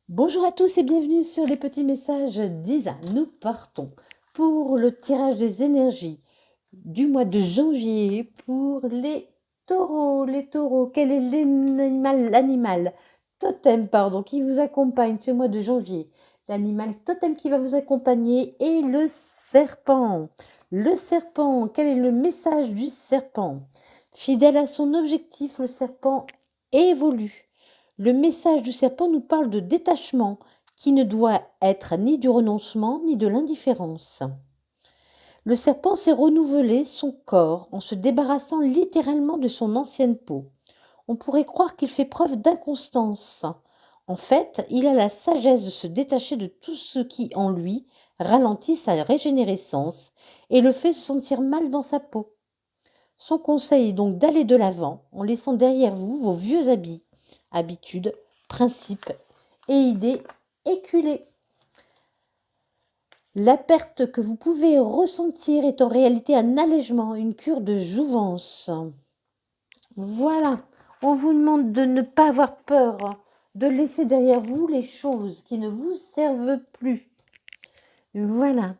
Bonjour à tous et bienvenue sur les petits messages d'Isa. Nous partons pour le tirage des énergies du mois de janvier pour les taureaux. Les taureaux, quel est l'animal totem, qui vous accompagne ce mois de janvier? L'animal totem qui va vous accompagner est le serpent. Le serpent, quel est le message du serpent? Fidèle à son objectif, le serpent évolue. Le message du serpent nous parle de détachement qui ne doit être ni du renoncement ni de l'indifférence. Le serpent s'est renouvelé son corps en se débarrassant littéralement de son ancienne peau. On pourrait croire qu'il fait preuve d'inconstance. En fait, il a la sagesse de se détacher de tout ce qui, en lui, ralentit sa régénérescence et le fait se sentir mal dans sa peau. Son conseil est donc d'aller de l'avant en laissant derrière vous vos vieux habits, habitudes, principes et idées éculées. La perte que vous pouvez ressentir est en réalité un allègement, une cure de jouvence. Voilà, on vous demande de ne pas avoir peur, de laisser derrière vous les choses qui ne vous servent plus. Voilà.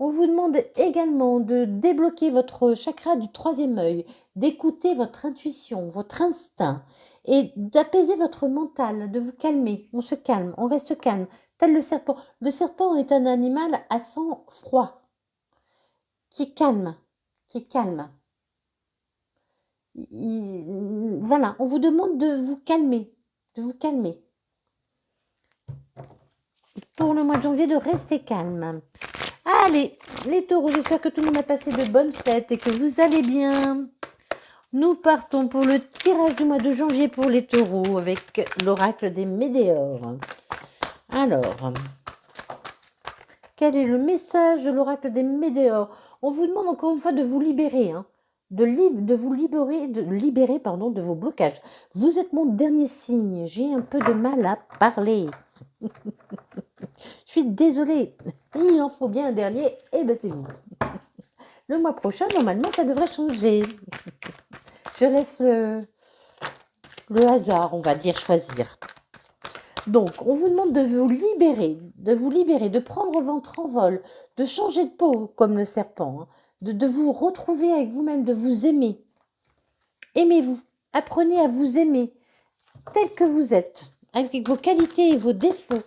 On vous demande également de débloquer votre chakra du troisième œil, d'écouter votre intuition, votre instinct et d'apaiser votre mental, de vous calmer. On se calme, on reste calme, tel le serpent. Le serpent est un animal à sang froid, qui est calme, qui est calme. Voilà, on vous demande de vous calmer, de vous calmer. Pour le mois de janvier, de rester calme. Allez, les taureaux, j'espère que tout le monde a passé de bonnes fêtes et que vous allez bien. Nous partons pour le tirage du mois de janvier pour les taureaux avec l'oracle des Médéores. Alors, quel est le message de l'oracle des Médéores? On vous demande encore une fois de vous libérer, de vous libérer, de vos blocages. Vous êtes mon dernier signe, j'ai un peu de mal à parler. Je suis désolée, il en faut bien un dernier, et ben c'est vous. Le mois prochain, normalement, ça devrait changer. Je laisse le hasard, on va dire, choisir. Donc, on vous demande de vous libérer, de prendre votre envol, de changer de peau comme le serpent, de vous retrouver avec vous-même, de vous aimer. Aimez-vous, apprenez à vous aimer tel que vous êtes, avec vos qualités et vos défauts.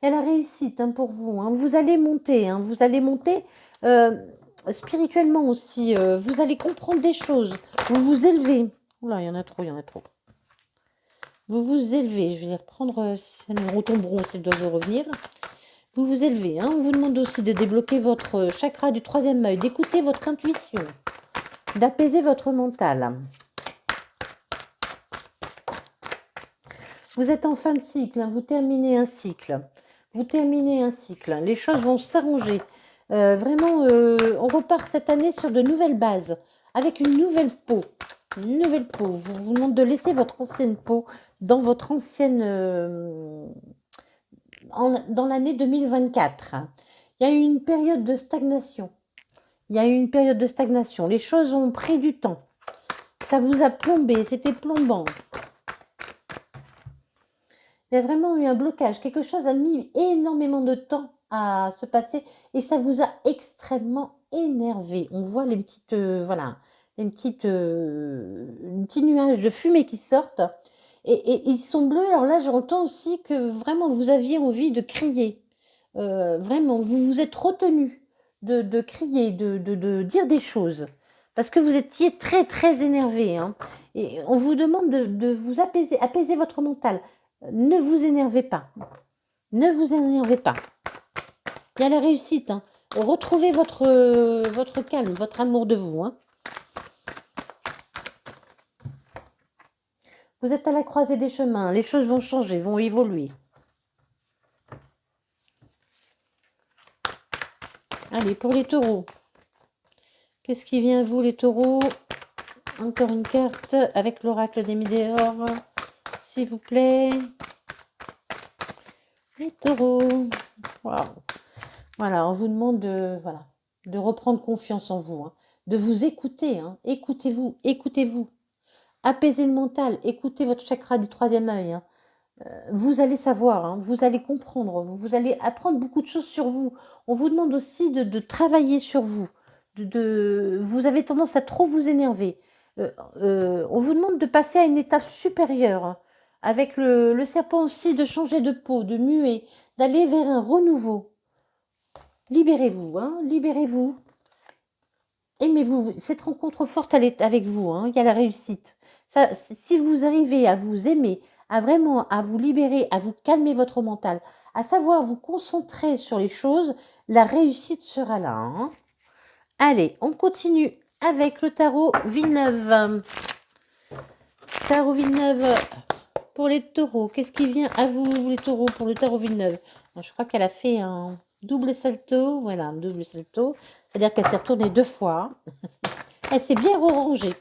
Il y a la réussite pour vous, vous allez monter, spirituellement aussi, vous allez comprendre des choses, vous vous élevez. Oula, il y en a trop. Vous vous élevez, je vais les reprendre, si elles me retomberont, si elles doivent revenir. Vous vous élevez, on vous demande aussi de débloquer votre chakra du troisième œil, d'écouter votre intuition, d'apaiser votre mental. Vous êtes en fin de cycle, vous terminez un cycle. Les choses vont s'arranger. Vraiment, on repart cette année sur de nouvelles bases, avec une nouvelle peau. On vous demande de laisser votre ancienne peau dans votre ancienne... dans l'année 2024. Il y a eu une période de stagnation. Les choses ont pris du temps. Ça vous a plombé, c'était plombant. Il y a vraiment eu un blocage. Quelque chose a mis énormément de temps à se passer et ça vous a extrêmement énervé. On voit les petits nuages de fumée qui sortent et ils sont bleus. Alors là, j'entends aussi que vraiment vous aviez envie de crier. Vraiment, vous vous êtes retenu de crier, de dire des choses parce que vous étiez très très énervé. Et on vous demande de vous apaiser votre mental. Ne vous énervez pas. Ne vous énervez pas. Il y a la réussite. Retrouvez votre calme, votre amour de vous. Vous êtes à la croisée des chemins. Les choses vont changer, vont évoluer. Allez, pour les taureaux. Qu'est-ce qui vient à vous, les taureaux? Encore une carte avec l'oracle des Médéores. S'il vous plaît. Les taureaux. Waouh. Voilà, on vous demande de reprendre confiance en vous, de vous écouter. Écoutez-vous. Apaisez le mental, écoutez votre chakra du troisième œil. Hein. Vous allez savoir, hein, vous allez comprendre, vous allez apprendre beaucoup de choses sur vous. On vous demande aussi de travailler sur vous. Vous avez tendance à trop vous énerver. On vous demande de passer à une étape supérieure. Hein. Avec le serpent aussi, de changer de peau, de muer, d'aller vers un renouveau. Libérez-vous, hein, libérez-vous. Aimez-vous. Cette rencontre forte, elle est avec vous. Hein, il y a la réussite. Ça, si vous arrivez à vous aimer, à vraiment à vous libérer, à vous calmer votre mental, à savoir vous concentrer sur les choses, la réussite sera là. Hein. Allez, on continue avec le tarot Villeneuve. Tarot Villeneuve pour les taureaux. Qu'est-ce qui vient à vous, les taureaux, pour le tarot Villeneuve? Je crois qu'elle a fait un double salto. Voilà, un double salto. C'est-à-dire qu'elle s'est retournée 2 fois. Elle s'est bien rangée.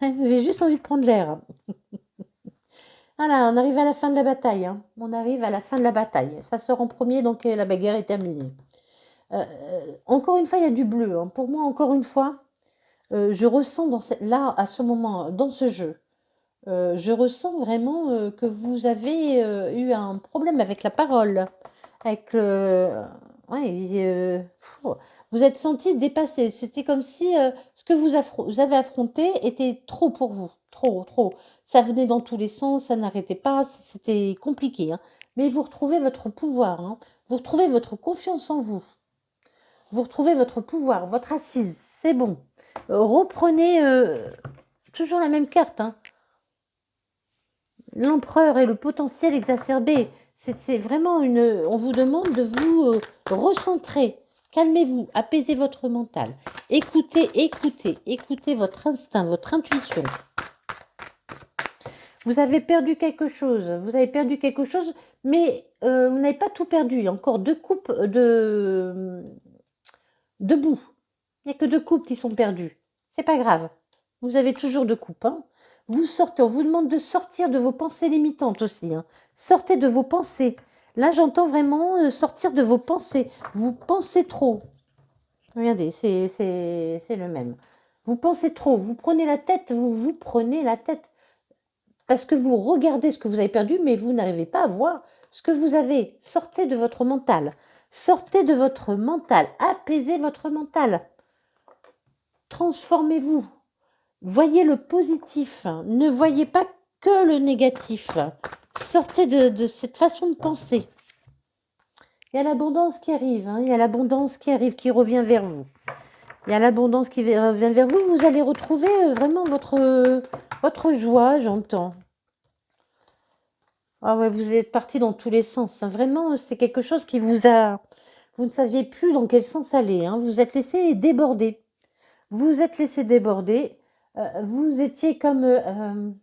Elle avait juste envie de prendre l'air. Voilà, on arrive à la fin de la bataille. Hein. On arrive à la fin de la bataille. Ça sort en premier, donc la bagarre est terminée. Encore une fois, il y a du bleu. Hein. Pour moi, encore une fois, je ressens là, à ce moment, dans ce jeu, je ressens vraiment que vous avez eu un problème avec la parole. Avec ouais, vous êtes senti dépassé. C'était comme si ce que vous avez affronté était trop pour vous. Trop, trop. Ça venait dans tous les sens, ça n'arrêtait pas, c'était compliqué. Hein. Mais vous retrouvez votre pouvoir. Hein. Vous retrouvez votre confiance en vous. Vous retrouvez votre pouvoir, votre assise. C'est bon. Reprenez toujours la même carte. Hein. L'empereur et le potentiel exacerbé. C'est vraiment une... On vous demande de vous recentrer. Calmez-vous, apaisez votre mental. Écoutez, écoutez, écoutez votre instinct, votre intuition. Vous avez perdu quelque chose. Vous avez perdu quelque chose, mais vous n'avez pas tout perdu. Il y a encore 2 coupes debout. Il n'y a que 2 coupes qui sont perdues. C'est pas grave. Vous avez toujours 2 coupes. Hein. Vous sortez, on vous demande de sortir de vos pensées limitantes aussi. Hein. Sortez de vos pensées. Là, j'entends vraiment sortir de vos pensées. Vous pensez trop. Regardez, c'est le même. Vous pensez trop. Vous prenez la tête. Vous prenez la tête. Parce que vous regardez ce que vous avez perdu, mais vous n'arrivez pas à voir ce que vous avez. Sortez de votre mental. Sortez de votre mental. Apaisez votre mental. Transformez-vous. Voyez le positif. Ne voyez pas que le négatif. Sortez de cette façon de penser. Il y a l'abondance qui arrive. Hein. Il y a l'abondance qui arrive, qui revient vers vous. Il y a l'abondance qui revient vers vous. Vous allez retrouver vraiment votre joie, j'entends. Ah ouais, vous êtes parti dans tous les sens. Hein. Vraiment, c'est quelque chose qui vous a... Vous ne saviez plus dans quel sens aller. Hein. Vous êtes laissé déborder. Vous êtes laissé déborder. Vous étiez comme...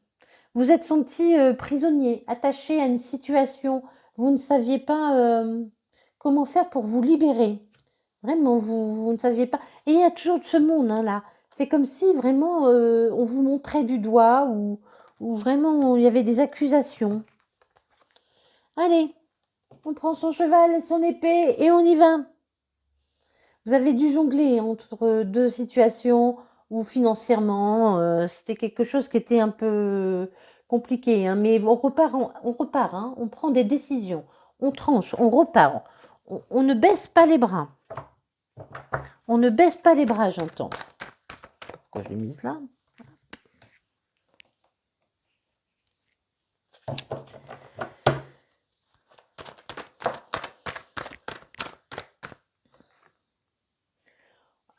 vous êtes senti prisonnier, attaché à une situation. Vous ne saviez pas comment faire pour vous libérer. Vraiment, vous ne saviez pas. Et il y a toujours ce monde hein, là. C'est comme si vraiment on vous montrait du doigt ou vraiment il y avait des accusations. Allez, on prend son cheval et son épée et on y va. Vous avez dû jongler entre 2 situations où financièrement, c'était quelque chose qui était un peu compliqué. Hein, mais on repart, hein, on prend des décisions, on tranche, on repart. On ne baisse pas les bras. On ne baisse pas les bras, j'entends. Pourquoi je l'ai mise là ?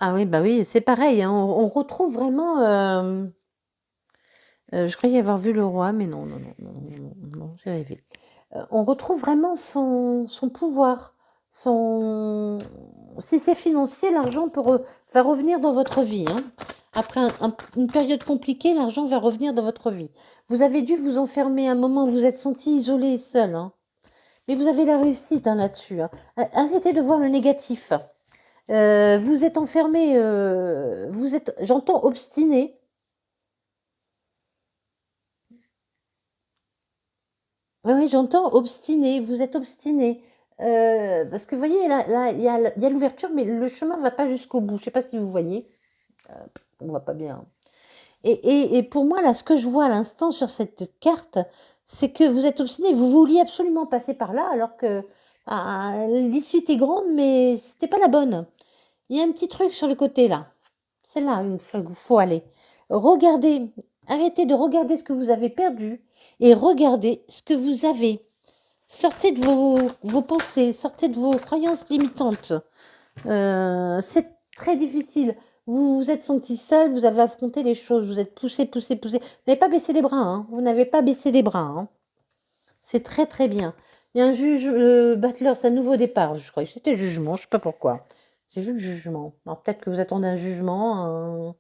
Ah oui, bah oui, c'est pareil. Hein, on retrouve vraiment... je croyais avoir vu le roi, mais non, j'ai rêvé. On retrouve vraiment son pouvoir. Si c'est financier, l'argent va revenir dans votre vie. Hein. Après une période compliquée, l'argent va revenir dans votre vie. Vous avez dû vous enfermer un moment, vous êtes senti isolé et seul. Hein. Mais vous avez la réussite hein, là-dessus. Hein. Arrêtez de voir le négatif. Vous êtes enfermé, j'entends obstiné. Oui, j'entends obstiné, vous êtes obstiné. Parce que vous voyez, là il y a l'ouverture, mais le chemin ne va pas jusqu'au bout. Je ne sais pas si vous voyez. On ne voit pas bien. Et pour moi, là, ce que je vois à l'instant sur cette carte, c'est que vous êtes obstiné. Vous vouliez absolument passer par là, alors que l'issue était grande, mais c'était pas la bonne. Il y a un petit truc sur le côté, là. C'est là qu'il faut aller. Regardez, arrêtez de regarder ce que vous avez perdu et regardez ce que vous avez. Sortez de vos pensées, sortez de vos croyances limitantes. C'est très difficile. Vous vous êtes senti seul, vous avez affronté les choses, vous êtes poussé. Vous n'avez pas baissé les bras, hein. Vous n'avez pas baissé les bras, hein. C'est très très bien. Il y a un juge, Butler, c'est un nouveau départ, je crois que c'était jugement, je sais pas pourquoi. J'ai vu le jugement. Alors peut-être que vous attendez un jugement,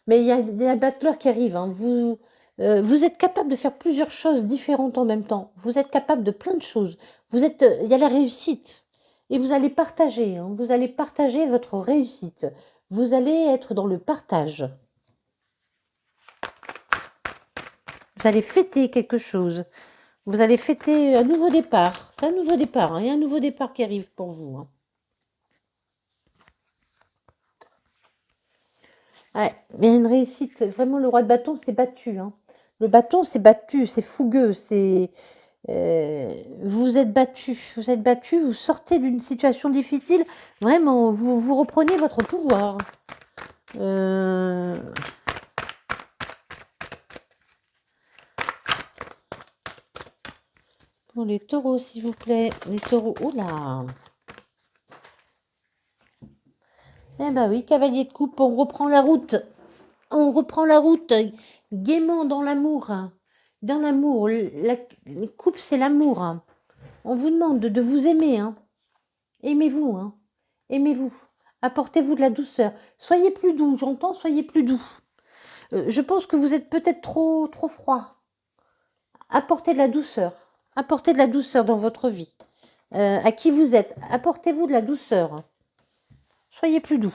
mais il y a le Butler qui arrive, hein. Vous êtes capable de faire plusieurs choses différentes en même temps. Vous êtes capable de plein de choses. Il y a la réussite. Et vous allez partager, hein. Vous allez partager votre réussite. Vous allez être dans le partage. Vous allez fêter quelque chose. Vous allez fêter un nouveau départ. C'est un nouveau départ, hein. Il y a un nouveau départ qui arrive pour vous, hein. Ouais, mais il y a une réussite. Vraiment, le roi de bâton s'est battu, hein. Le bâton s'est battu, c'est fougueux, vous êtes battu, vous sortez d'une situation difficile. Vraiment, vous reprenez votre pouvoir. Pour les taureaux, s'il vous plaît. Les taureaux, oula. Eh ben oui, cavalier de coupe, on reprend la route. On reprend la route gaiement dans l'amour. Dans l'amour, la coupe, c'est l'amour. On vous demande de vous aimer, hein. Aimez-vous, hein. Aimez-vous. Apportez-vous de la douceur. Soyez plus doux, j'entends, soyez plus doux. Je pense que vous êtes peut-être trop froid. Apportez de la douceur. Apportez de la douceur dans votre vie. À qui vous êtes, apportez-vous de la douceur. Soyez plus doux.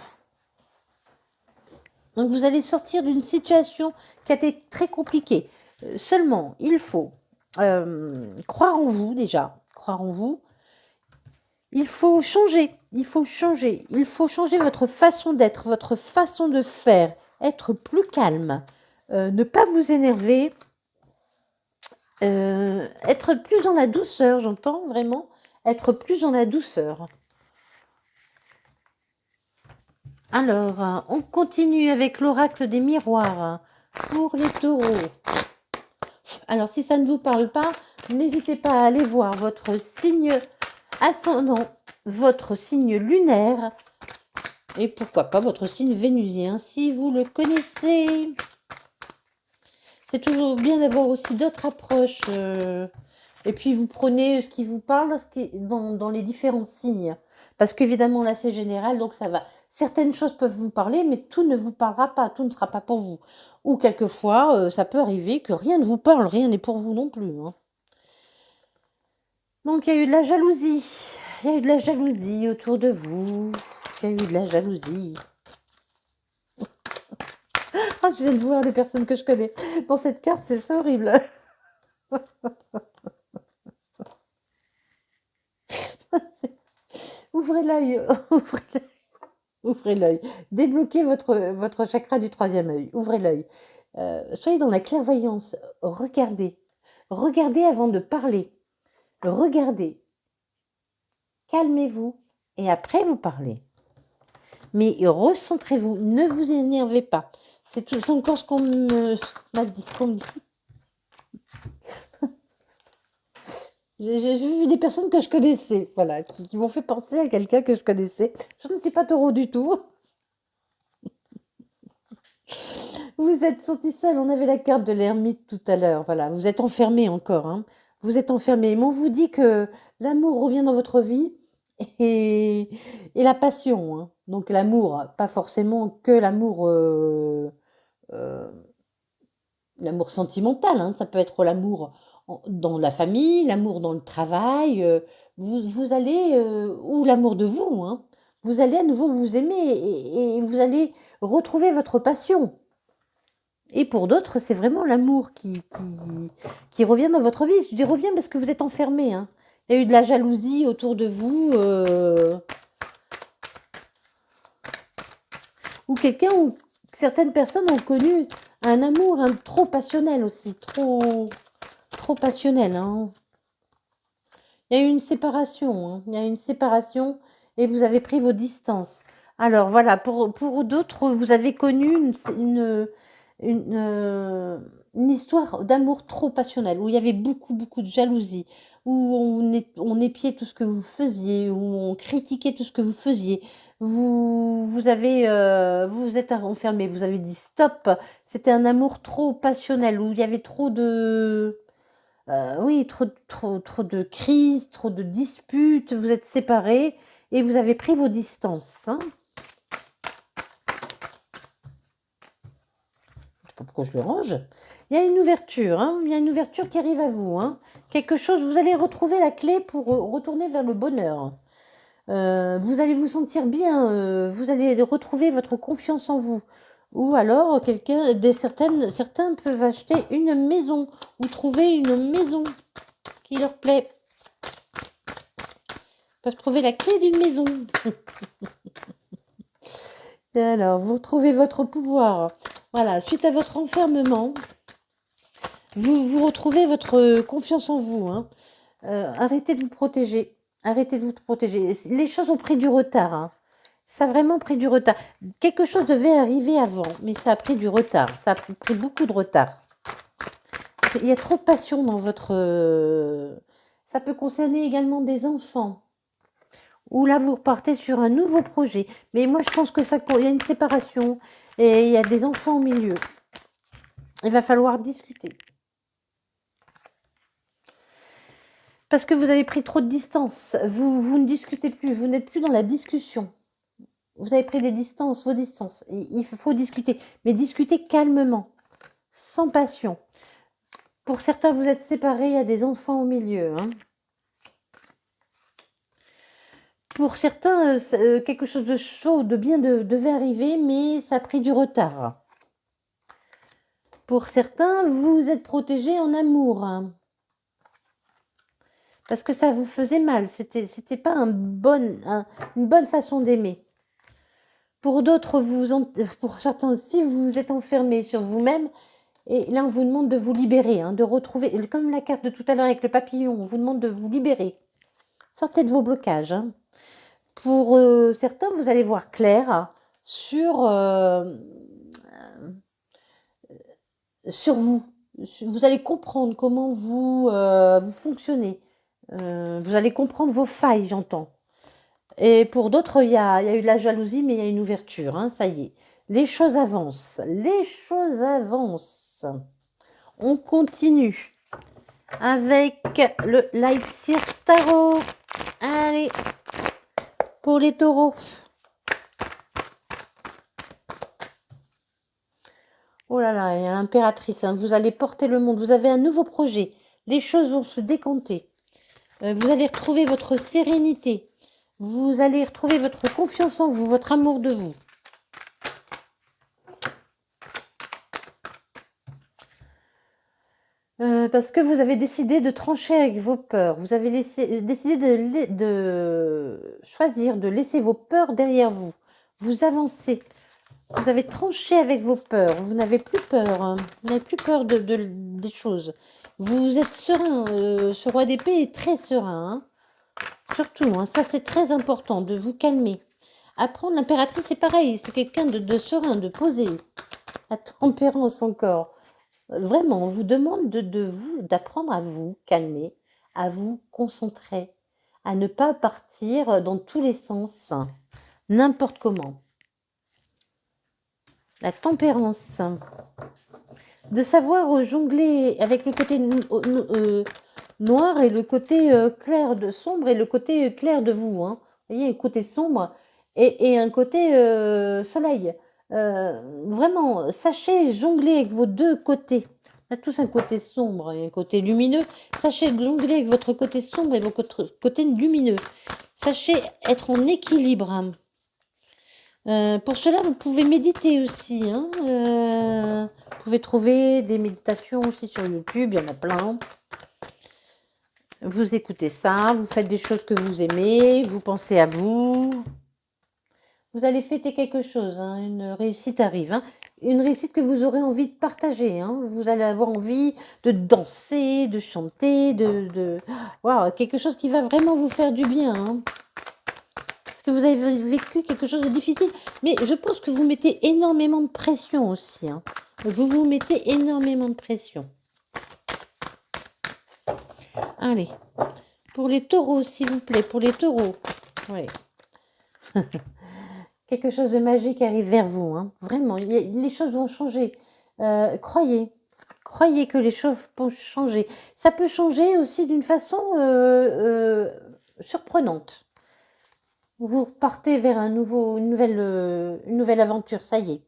Donc vous allez sortir d'une situation qui a été très compliquée. Seulement, il faut croire en vous déjà. Croire en vous. Il faut changer. Il faut changer votre façon d'être, votre façon de faire. Être plus calme. Ne pas vous énerver. Être plus dans la douceur, j'entends vraiment. Être plus dans la douceur. Alors, on continue avec l'oracle des miroirs pour les taureaux. Alors, si ça ne vous parle pas, n'hésitez pas à aller voir votre signe ascendant, votre signe lunaire et pourquoi pas votre signe vénusien si vous le connaissez. C'est toujours bien d'avoir aussi d'autres approches. Et puis, vous prenez ce qui vous parle dans les différents signes. Parce qu'évidemment, là, c'est général, donc ça va. Certaines choses peuvent vous parler, mais tout ne vous parlera pas, tout ne sera pas pour vous. Ou quelquefois, ça peut arriver que rien ne vous parle, rien n'est pour vous non plus, hein. Donc, il y a eu de la jalousie. Il y a eu de la jalousie autour de vous. Il y a eu de la jalousie. Ah, je viens de voir les personnes que je connais. Dans cette carte, c'est horrible. Ouvrez l'œil. Ouvrez l'œil. Débloquez votre chakra du troisième œil. Ouvrez l'œil. Soyez dans la clairvoyance. Regardez. Regardez avant de parler. Regardez. Calmez-vous. Et après, vous parlez. Mais recentrez-vous. Ne vous énervez pas. C'est encore ce qu'on m'a dit. J'ai vu des personnes que je connaissais, voilà, qui m'ont fait penser à quelqu'un que je connaissais. Je ne suis pas taureau du tout. Vous êtes senti seul, on avait la carte de l'ermite tout à l'heure, voilà, vous êtes enfermé encore, hein. Vous êtes enfermé. Mais on vous dit que l'amour revient dans votre vie et la passion, hein. Donc l'amour, pas forcément que l'amour l'amour sentimental, hein. Ça peut être l'amour dans la famille, l'amour dans le travail, vous allez, ou l'amour de vous, hein. Vous allez à nouveau vous aimer et vous allez retrouver votre passion. Et pour d'autres, c'est vraiment l'amour qui revient dans votre vie. Je dis revient parce que vous êtes enfermé, hein. Il y a eu de la jalousie autour de vous, ou quelqu'un ou certaines personnes ont connu Un amour trop passionnel aussi, trop passionnel. Hein. Il y a eu une séparation, hein. Il y a eu une séparation et vous avez pris vos distances. Alors voilà, pour d'autres, vous avez connu une histoire d'amour trop passionnel, où il y avait beaucoup de jalousie, où on épiait tout ce que vous faisiez, où on critiquait tout ce que vous faisiez. Vous vous êtes enfermé, vous avez dit stop. C'était un amour trop passionnel, où il y avait trop de... oui, trop de crises, trop de disputes, vous êtes séparés et vous avez pris vos distances. Hein. Je sais pas pourquoi je le range. Il y a une ouverture, hein. Il y a une ouverture qui arrive à vous. Hein. Quelque chose, vous allez retrouver la clé pour retourner vers le bonheur. Vous allez vous sentir bien, vous allez retrouver votre confiance en vous. Ou alors, certains peuvent acheter une maison ou trouver une maison qui leur plaît. Peuvent trouver la clé d'une maison. Et alors, vous retrouvez votre pouvoir. Voilà, suite à votre enfermement, vous retrouvez votre confiance en vous. Hein. Arrêtez de vous protéger. Arrêtez de vous protéger. Les choses ont pris du retard. Hein. Ça a vraiment pris du retard. Quelque chose devait arriver avant, mais ça a pris du retard. Ça a pris beaucoup de retard. Il y a trop de passion dans votre... Ça peut concerner également des enfants. Ou là, vous repartez sur un nouveau projet. Mais moi, je pense que il y a une séparation et il y a des enfants au milieu. Il va falloir discuter. Parce que vous avez pris trop de distance. Vous ne discutez plus. Vous n'êtes plus dans la discussion. Vous avez pris vos distances. Il faut discuter. Mais discuter calmement. Sans passion. Pour certains, vous êtes séparés. Il y a des enfants au milieu. Hein. Pour certains, quelque chose de chaud, de bien devait arriver, mais ça a pris du retard. Pour certains, vous êtes protégés en amour. Hein. Parce que ça vous faisait mal. C'était pas une bonne façon d'aimer. Pour d'autres, pour certains aussi, vous vous êtes enfermés sur vous-même. Et là, on vous demande de vous libérer, hein, de retrouver, comme la carte de tout à l'heure avec le papillon, on vous demande de vous libérer. Sortez de vos blocages. Hein. Pour certains, vous allez voir clair sur vous. Vous allez comprendre comment vous fonctionnez. Vous allez comprendre vos failles, j'entends. Et pour d'autres, il y a eu de la jalousie, mais il y a une ouverture. Hein, ça y est. Les choses avancent. Les choses avancent. On continue avec le Light Seer Tarot. Allez, pour les taureaux. Oh là là, il y a l'impératrice. Hein, vous allez porter le monde. Vous avez un nouveau projet. Les choses vont se décanter. Vous allez retrouver votre sérénité. Vous allez retrouver votre confiance en vous, votre amour de vous. Parce que vous avez décidé de trancher avec vos peurs. Vous avez décidé de choisir, de laisser vos peurs derrière vous. Vous avancez. Vous avez tranché avec vos peurs. Vous n'avez plus peur. Hein. Vous n'avez plus peur des choses. Vous êtes serein. Ce roi d'épée est très serein. Hein. Surtout, hein, ça c'est très important, de vous calmer. Apprendre, l'impératrice, c'est pareil. C'est quelqu'un de serein, de posé. La tempérance encore. Vraiment, on vous demande d'apprendre à vous calmer, à vous concentrer, à ne pas partir dans tous les sens, n'importe comment. La tempérance. De savoir jongler avec le côté noir et le côté sombre et le côté clair de vous. Hein. Vous voyez, un côté sombre et un côté soleil. Vraiment, sachez jongler avec vos deux côtés. On a tous un côté sombre et un côté lumineux. Sachez jongler avec votre côté sombre et votre côté lumineux. Sachez être en équilibre. Hein. Pour cela, vous pouvez méditer aussi. Hein. Vous pouvez trouver des méditations aussi sur YouTube, il y en a plein. Vous écoutez ça, vous faites des choses que vous aimez, vous pensez à vous. Vous allez fêter quelque chose, hein, une réussite arrive. Hein. une réussite que vous aurez envie de partager. Hein. Vous allez avoir envie de danser, de chanter, Waouh, quelque chose qui va vraiment vous faire du bien. Hein. Parce que vous avez vécu quelque chose de difficile. Mais je pense que vous mettez énormément de pression aussi. Hein. Vous vous mettez énormément de pression. Allez, pour les taureaux, s'il vous plaît, pour les taureaux. Oui. Quelque chose de magique arrive vers vous. Hein. Vraiment, les choses vont changer. Croyez que les choses vont changer. Ça peut changer aussi d'une façon surprenante. Vous partez vers une nouvelle aventure. Ça y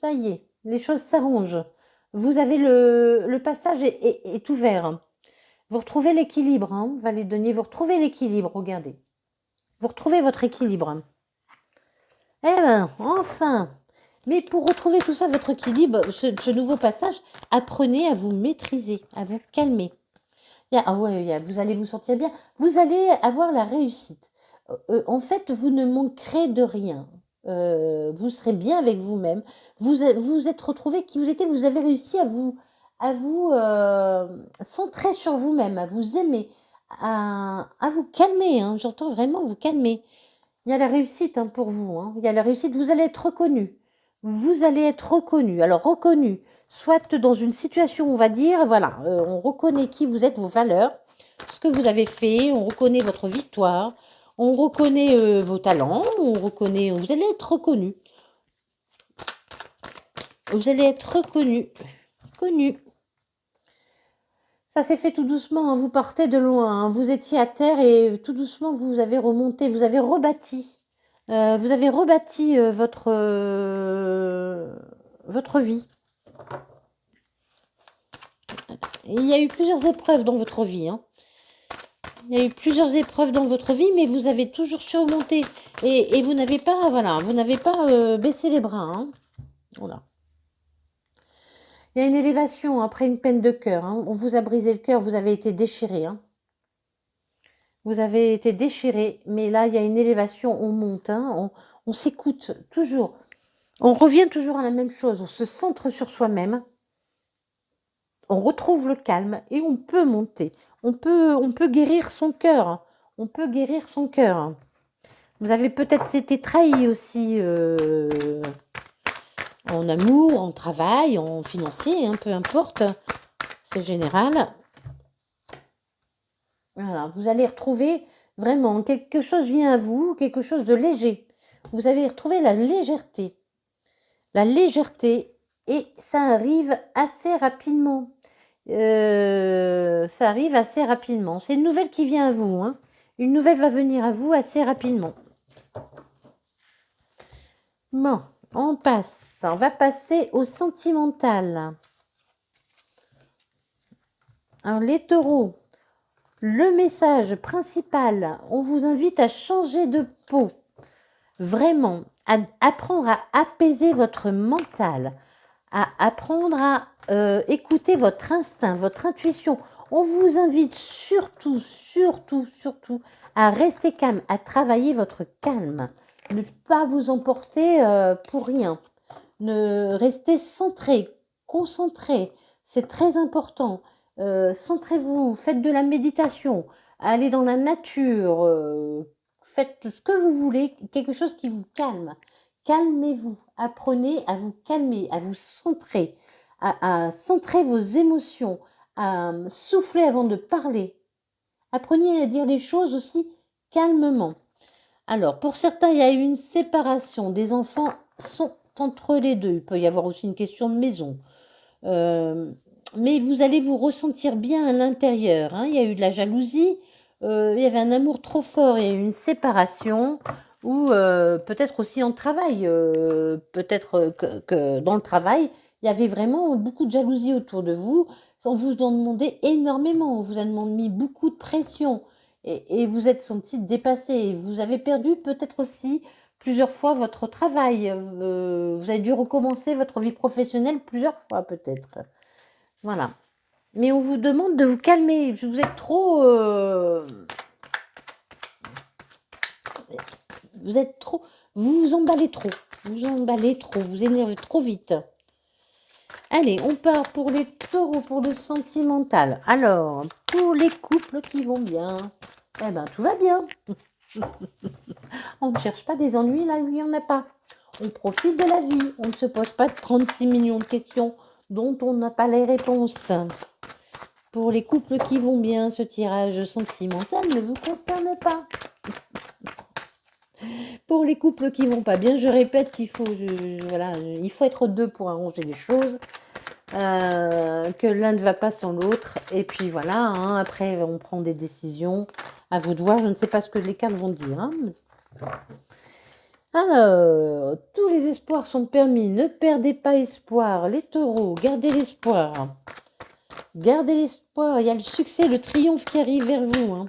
est. Les choses s'arrangent. Vous avez le passage est ouvert. Vous retrouvez l'équilibre. Hein, Valet de denier, vous retrouvez l'équilibre. Regardez. Vous retrouvez votre équilibre. Eh bien, enfin. Mais pour retrouver tout ça, votre équilibre, ce nouveau passage, apprenez à vous maîtriser, à vous calmer. Vous allez vous sentir bien. Vous allez avoir la réussite. En fait, vous ne manquerez de rien. Vous serez bien avec vous-même. Vous êtes retrouvé qui vous étiez. Vous avez réussi à vous centrer sur vous-même, à vous aimer, à vous calmer. Hein. J'entends vraiment vous calmer. Il y a la réussite hein, pour vous. Hein. Il y a la réussite. Vous allez être reconnu. Vous allez être reconnu. Alors reconnu, soit dans une situation, on va dire, voilà, on reconnaît qui vous êtes, vos valeurs, ce que vous avez fait, on reconnaît votre victoire, on reconnaît vos talents, vous allez être reconnu. Vous allez être reconnu. Connu. Ça s'est fait tout doucement, hein, vous partez de loin, hein, vous étiez à terre et tout doucement vous avez remonté, vous avez rebâti. Votre vie. Il y a eu plusieurs épreuves dans votre vie. Hein. Il y a eu plusieurs épreuves dans votre vie, mais vous avez toujours surmonté. Et vous n'avez pas, baissé les bras. Hein. Voilà. Il y a une élévation après une peine de cœur. Hein. On vous a brisé le cœur, vous avez été déchiré. Hein. Vous avez été déchiré, mais là, il y a une élévation, on monte. Hein. On s'écoute toujours. On revient toujours à la même chose. On se centre sur soi-même. On retrouve le calme et on peut monter. On peut guérir son cœur. On peut guérir son cœur. Vous avez peut-être été trahi aussi en amour, en travail, en financier, hein, peu importe. C'est général. Voilà, vous allez retrouver vraiment quelque chose vient à vous, quelque chose de léger. Vous allez retrouver la légèreté. La légèreté et ça arrive assez rapidement. Ça arrive assez rapidement. C'est une nouvelle qui vient à vous. Hein. Une nouvelle va venir à vous assez rapidement. Bon, on passe. On va passer au sentimental. Alors, les taureaux, le message principal, on vous invite à changer de peau. Vraiment, à apprendre à apaiser votre mental, à apprendre à écouter votre instinct, votre intuition. On vous invite surtout à rester calme, à travailler votre calme. Ne pas vous emporter pour rien. Ne rester centré, concentré. C'est très important. Centrez-vous, faites de la méditation, allez dans la nature, faites ce que vous voulez, quelque chose qui vous calme. Calmez-vous, apprenez à vous calmer, à vous centrer, à centrer vos émotions, à souffler avant de parler. Apprenez à dire les choses aussi calmement. Alors, pour certains, il y a eu une séparation. Des enfants sont entre les deux. Il peut y avoir aussi une question de maison. Mais vous allez vous ressentir bien à l'intérieur. Hein. Il y a eu de la jalousie. Il y avait un amour trop fort. Il y a eu une séparation. Ou peut-être aussi en travail. Peut-être que dans le travail, il y avait vraiment beaucoup de jalousie autour de vous. On vous en demandait énormément. On vous a mis beaucoup de pression. Et vous êtes senti dépassé. Vous avez perdu peut-être aussi plusieurs fois votre travail. Vous avez dû recommencer votre vie professionnelle plusieurs fois peut-être. Voilà. Mais on vous demande de vous calmer. Vous êtes trop... Vous vous emballez trop. Vous emballez trop, vous énervez trop vite. Allez, on part pour les taureaux, pour le sentimental. Alors, pour les couples qui vont bien, eh ben, tout va bien. On ne cherche pas des ennuis là où il n'y en a pas. On profite de la vie. On ne se pose pas 36 millions de questions dont on n'a pas les réponses. Pour les couples qui vont bien, ce tirage sentimental ne vous concerne pas. Pour les couples qui vont pas bien, je répète qu'il faut, voilà, il faut être deux pour arranger les choses. Que l'un ne va pas sans l'autre. Et puis voilà, hein, après on prend des décisions. À vous de voir, je ne sais pas ce que les cartes vont dire. Hein. Alors, tous les espoirs sont permis. Ne perdez pas espoir. Les taureaux, gardez l'espoir. Gardez l'espoir. Il y a le succès, le triomphe qui arrive vers vous. Hein.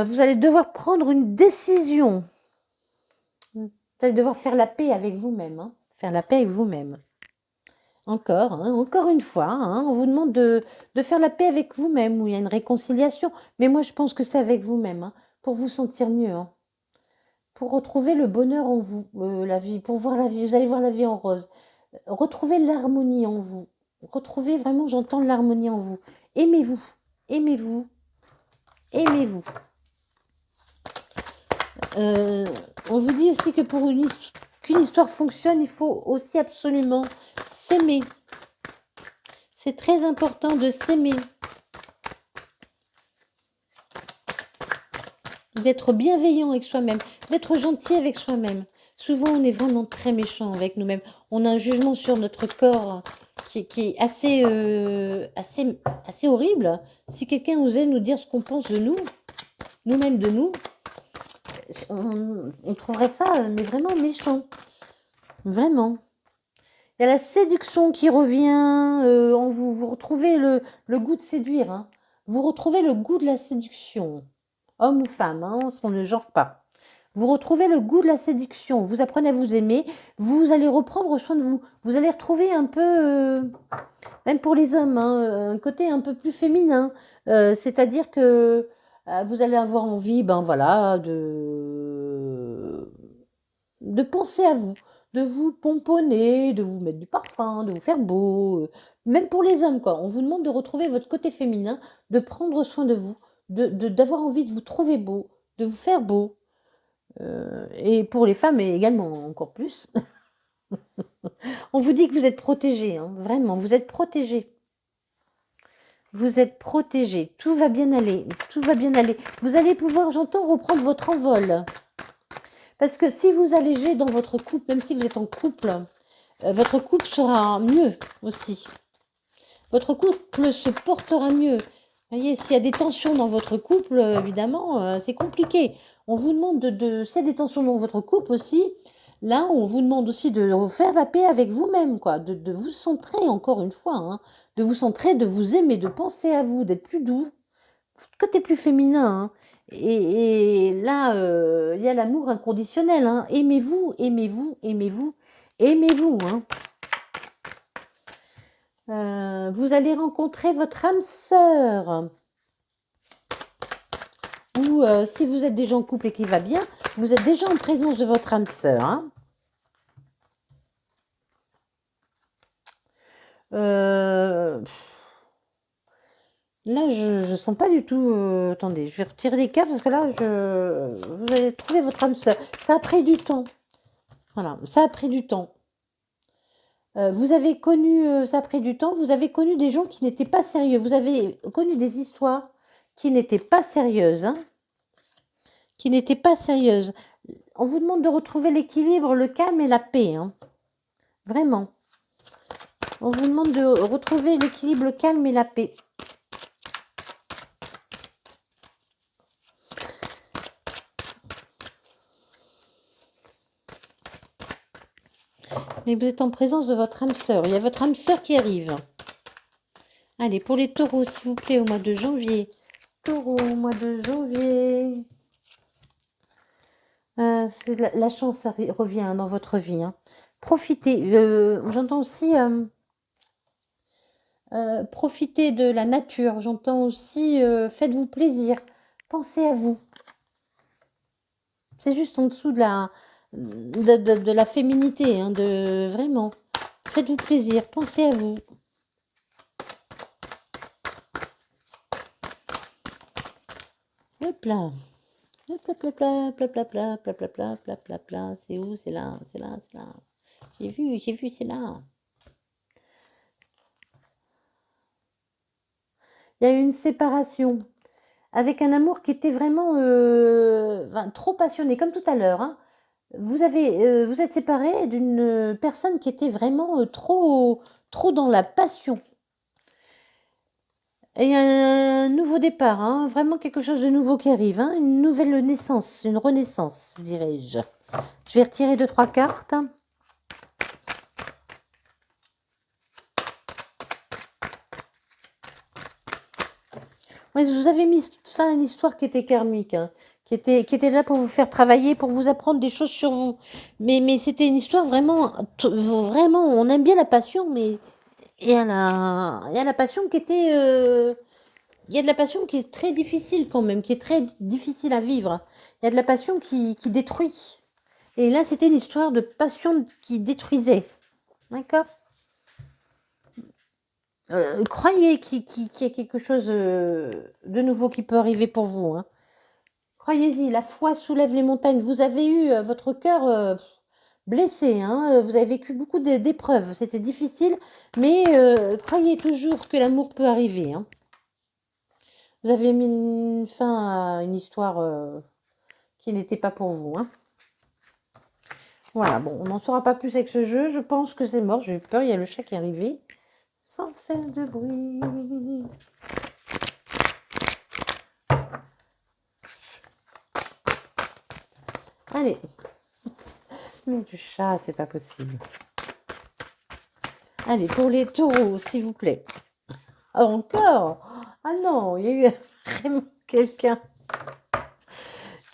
Vous allez devoir prendre une décision. Vous allez devoir faire la paix avec vous-même. Hein. Faire la paix avec vous-même. Encore, hein, encore une fois, hein, on vous demande de faire la paix avec vous-même, où il y a une réconciliation. Mais moi, je pense que c'est avec vous-même, hein, pour vous sentir mieux. Hein. Pour retrouver le bonheur en vous, la vie, pour voir la vie, vous allez voir la vie en rose. Retrouvez l'harmonie en vous. Retrouvez vraiment, j'entends l'harmonie en vous. Aimez-vous, aimez-vous, aimez-vous. On vous dit aussi que pour qu'une histoire fonctionne, il faut aussi absolument s'aimer. C'est très important de s'aimer. D'être bienveillant avec soi-même, d'être gentil avec soi-même. Souvent, on est vraiment très méchant avec nous-mêmes. On a un jugement sur notre corps qui est assez, assez horrible. Si quelqu'un osait nous dire ce qu'on pense de nous, nous-mêmes de nous, on trouverait ça mais vraiment méchant. Vraiment. Il y a la séduction qui revient en vous. Vous retrouvez le goût de séduire. Hein. Vous retrouvez le goût de la séduction. Homme ou femme, hein, on ne genre pas. Vous retrouvez le goût de la séduction. Vous apprenez à vous aimer. Vous allez reprendre soin de vous. Vous allez retrouver un peu, même pour les hommes, hein, un côté un peu plus féminin. C'est-à-dire que vous allez avoir envie, ben voilà, de penser à vous, de vous pomponner, de vous mettre du parfum, de vous faire beau. Même pour les hommes, quoi. On vous demande de retrouver votre côté féminin, de prendre soin de vous, d'avoir envie de vous trouver beau, de vous faire beau. Et pour les femmes également, encore plus. On vous dit que vous êtes protégés, hein, vraiment, vous êtes protégés. Vous êtes protégés, tout va bien aller, tout va bien aller. Vous allez pouvoir, j'entends, reprendre votre envol. Parce que si vous allégez dans votre couple, même si vous êtes en couple, votre couple sera mieux aussi. Votre couple se portera mieux. Vous voyez, s'il y a des tensions dans votre couple, évidemment, c'est compliqué. On vous demande s'il y a des tensions dans votre couple aussi, là, on vous demande aussi de faire la paix avec vous-même, quoi, de vous centrer, encore une fois, hein, de vous centrer, de vous aimer, de penser à vous, d'être plus doux, côté plus féminin. Hein. Et là, il y a l'amour inconditionnel. Hein. Aimez-vous, aimez-vous, aimez-vous, aimez-vous. Hein. Vous allez rencontrer votre âme sœur. Ou si vous êtes déjà en couple et qui va bien, vous êtes déjà en présence de votre âme sœur. Hein. Là, je ne sens pas du tout... attendez, je vais retirer des cartes parce que là, vous allez trouver votre âme sœur. Ça a pris du temps. Voilà, ça a pris du temps. Vous avez connu, ça a pris du temps, vous avez connu des gens qui n'étaient pas sérieux. Vous avez connu des histoires qui n'étaient pas sérieuses. Hein, qui n'étaient pas sérieuses. On vous demande de retrouver l'équilibre, le calme et la paix. Hein, vraiment. On vous demande de retrouver l'équilibre, le calme et la paix. Mais vous êtes en présence de votre âme sœur. Il y a votre âme sœur qui arrive. Allez, pour les taureaux, s'il vous plaît, au mois de janvier. Taureau, au mois de janvier. La chance revient dans votre vie. Hein. Profitez. J'entends aussi profiter de la nature. J'entends aussi faites-vous plaisir. Pensez à vous. C'est juste en dessous de la féminité, hein, vraiment. Faites-vous plaisir, pensez à vous. Hop là. Hop, hop, hop, hop, hop, hop, hop, hop, hop, hop, hop, hop, là. C'est où? C'est là, c'est là, c'est là. J'ai vu, c'est là. Il y a eu une séparation avec un amour qui était vraiment trop passionné, comme tout à l'heure, hein. Vous êtes séparé d'une personne qui était vraiment trop dans la passion. Et il y a un nouveau départ, hein, vraiment quelque chose de nouveau qui arrive, hein, une nouvelle naissance, une renaissance, dirais-je. Je vais retirer 2-3 cartes. Ouais, vous avez mis fin à une histoire qui était karmique, hein, qui était là pour vous faire travailler, pour vous apprendre des choses sur vous. Mais c'était une histoire vraiment, vraiment, on aime bien la passion, mais il y a la passion qui était... il y a de la passion qui est très difficile quand même, qui est très difficile à vivre. Il y a de la passion qui détruit. Et là, c'était une histoire de passion qui détruisait. D'accord? Croyez qu'il y a quelque chose de nouveau qui peut arriver pour vous, hein. Croyez-y, la foi soulève les montagnes. Vous avez eu votre cœur blessé, hein. Vous avez vécu beaucoup d'épreuves. C'était difficile, mais croyez toujours que l'amour peut arriver, hein. Vous avez mis fin à une histoire qui n'était pas pour vous, hein. Voilà, bon, on n'en saura pas plus avec ce jeu. Je pense que c'est mort. J'ai eu peur, il y a le chat qui est arrivé. Sans faire de bruit. Allez. Mais du chat, c'est pas possible. Allez, pour les taureaux, s'il vous plaît. Ah, encore? Ah non, il y a eu vraiment quelqu'un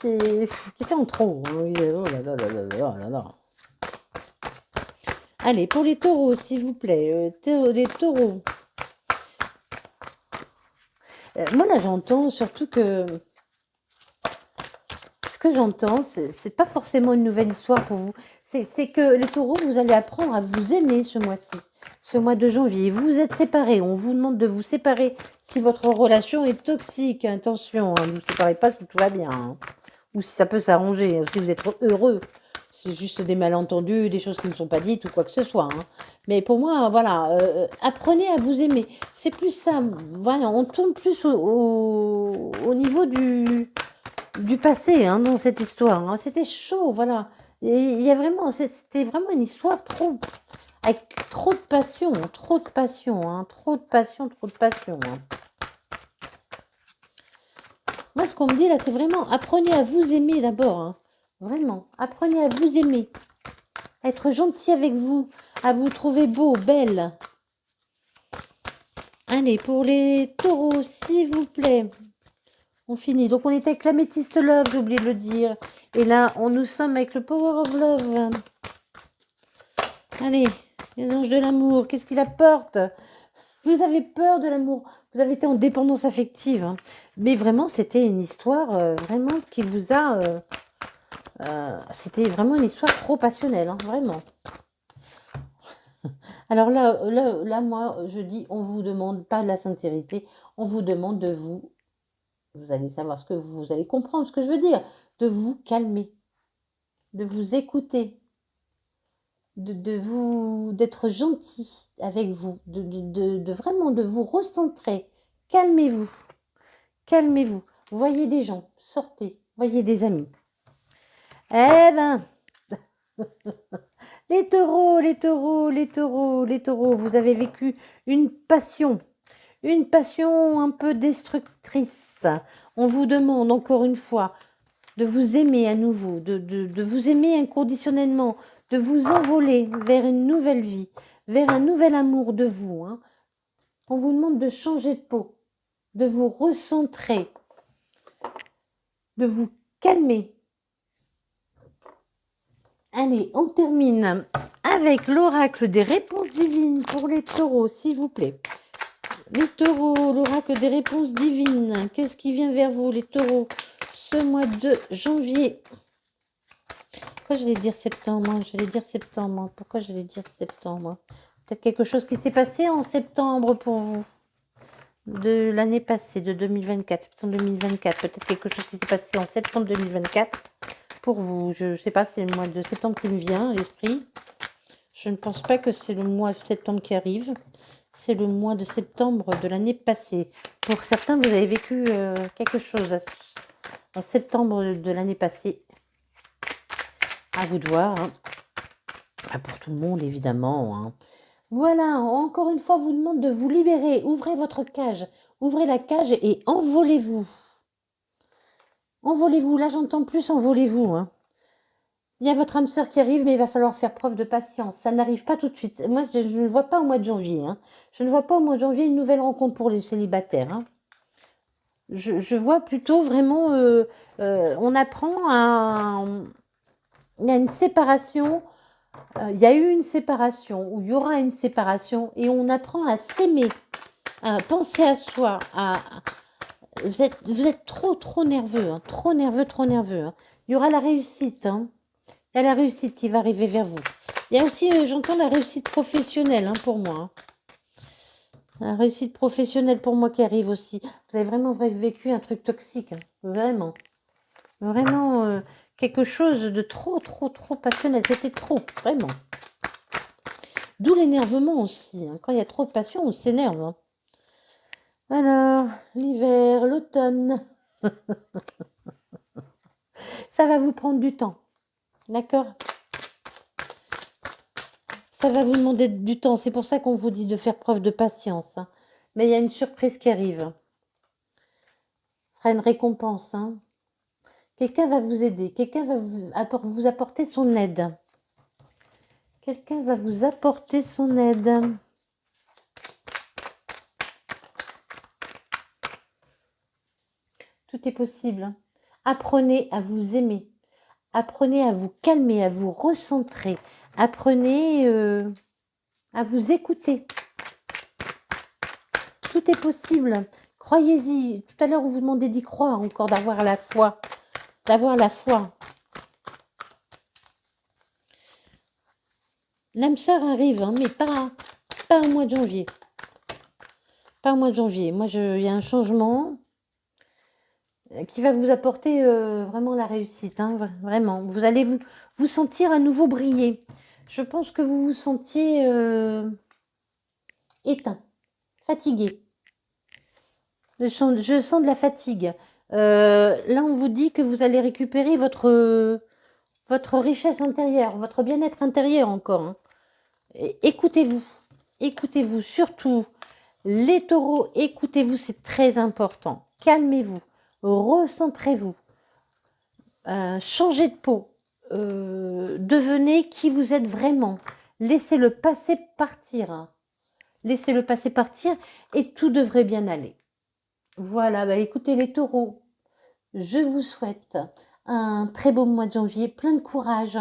qui était en trop. Oh là là là là là là là. Allez, pour les taureaux, s'il vous plaît. Les taureaux. Moi, là, j'entends surtout que... Ce que j'entends, c'est pas forcément une nouvelle histoire pour vous. C'est que les taureaux, vous allez apprendre à vous aimer ce mois-ci. Ce mois de janvier. Vous êtes séparés. On vous demande de vous séparer si votre relation est toxique. Attention, hein, ne vous séparez pas si tout va bien, hein. Ou si ça peut s'arranger, si vous êtes heureux. C'est juste des malentendus, des choses qui ne sont pas dites ou quoi que ce soit, hein. Mais pour moi, voilà, apprenez à vous aimer. C'est plus ça. Voilà, on tourne plus au niveau du passé, hein, dans cette histoire, hein. C'était chaud, voilà. Et il y a vraiment, c'était vraiment une histoire avec trop de passion, hein, trop de passion, hein, trop de passion, hein. Moi, ce qu'on me dit là, c'est vraiment, apprenez à vous aimer d'abord, hein. Vraiment, apprenez à vous aimer, à être gentil avec vous, à vous trouver beau, belle. Allez, pour les taureaux, s'il vous plaît. On finit. Donc, on était avec l'améthyste love, j'ai oublié de le dire. Et là, nous sommes avec le power of love. Allez, les anges de l'amour, qu'est-ce qu'il apporte? Vous avez peur de l'amour. Vous avez été en dépendance affective, hein. Mais vraiment, c'était une histoire vraiment qui vous a... c'était vraiment une histoire trop passionnelle, hein, vraiment. Alors là, moi, je dis, on vous demande pas de la sincérité, on vous demande de vous... Vous allez savoir vous allez comprendre ce que je veux dire. De vous calmer, de vous écouter, d'être gentil avec vous, de vraiment de vous recentrer. Calmez-vous, calmez-vous. Voyez des gens, sortez, voyez des amis. Eh ben, les taureaux, les taureaux, les taureaux, les taureaux, vous avez vécu une passion un peu destructrice. On vous demande encore une fois de vous aimer à nouveau, de vous aimer inconditionnellement, de vous envoler vers une nouvelle vie, vers un nouvel amour de vous, hein. On vous demande de changer de peau, de vous recentrer, de vous calmer. Allez, on termine avec l'oracle des réponses divines pour les taureaux, s'il vous plaît. Les taureaux, l'oracle des réponses divines. Qu'est-ce qui vient vers vous, les taureaux, ce mois de janvier? Pourquoi j'allais dire septembre? J'allais dire septembre. Pourquoi j'allais dire septembre? Peut-être quelque chose qui s'est passé en septembre pour vous. De l'année passée, de 2024. Septembre 2024. Peut-être quelque chose qui s'est passé en septembre 2024 pour vous. Je ne sais pas, c'est le mois de septembre qui me vient à l'esprit. Je ne pense pas que c'est le mois de septembre qui arrive. C'est le mois de septembre de l'année passée. Pour certains, vous avez vécu quelque chose en septembre de l'année passée. À vous de voir. Hein. Pas pour tout le monde, évidemment. Hein. Voilà, encore une fois, vous demande de vous libérer. Ouvrez votre cage. Ouvrez la cage et envolez-vous. Envolez-vous. Là, j'entends plus envolez-vous. Hein. Il y a votre âme sœur qui arrive, mais il va falloir faire preuve de patience. Ça n'arrive pas tout de suite. Moi, je ne vois pas au mois de janvier. Hein. Je ne vois pas au mois de janvier une nouvelle rencontre pour les célibataires. Hein. Je vois plutôt vraiment... on apprend à... Il y a une séparation... il y a eu une séparation, ou il y aura une séparation, et on apprend à s'aimer, à penser à soi. Vous êtes trop nerveux, hein, trop nerveux. Hein. Il y aura la réussite. Hein. Il y a la réussite qui va arriver vers vous. Il y a aussi, j'entends la réussite professionnelle hein, pour moi. Hein. La réussite professionnelle pour moi qui arrive aussi. Vous avez vraiment vécu un truc toxique. Hein. Vraiment. Vraiment quelque chose de trop passionnel. C'était trop, vraiment. D'où l'énervement aussi. Hein. Quand il y a trop de passion, on s'énerve. Hein. Alors, l'hiver, l'automne. Ça va vous prendre du temps. D'accord? Ça va vous demander du temps. C'est pour ça qu'on vous dit de faire preuve de patience. Hein. Mais il y a une surprise qui arrive. Ce sera une récompense. Hein. Quelqu'un va vous aider. Quelqu'un va vous apporter son aide. Quelqu'un va vous apporter son aide. Tout est possible. Hein. Apprenez à vous aimer. Apprenez à vous calmer, à vous recentrer. Apprenez à vous écouter. Tout est possible. Croyez-y. Tout à l'heure, on vous demandait d'y croire encore, d'avoir la foi. D'avoir la foi. L'âme sœur arrive, hein, mais pas au mois de janvier. Pas au mois de janvier. Moi, il y a un changement qui va vous apporter vraiment la réussite. Hein, vraiment. Vous allez vous sentir à nouveau briller. Je pense que vous vous sentiez éteint, fatigué. Je sens de la fatigue. Là, on vous dit que vous allez récupérer votre richesse intérieure, votre bien-être intérieur encore. Hein. Écoutez-vous. Écoutez-vous. Surtout, les taureaux, écoutez-vous, c'est très important. Calmez-vous. Recentrez-vous. Changez de peau. Devenez qui vous êtes vraiment. Laissez le passé partir. Hein. Laissez le passé partir et tout devrait bien aller. Voilà, bah écoutez les taureaux, je vous souhaite un très beau mois de janvier, plein de courage.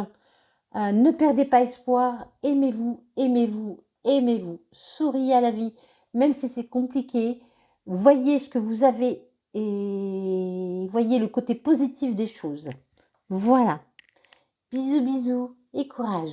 Ne perdez pas espoir, aimez-vous, aimez-vous, aimez-vous. Souriez à la vie, même si c'est compliqué. Voyez ce que vous avez et voyez le côté positif des choses. Voilà. Bisous, bisous et courage.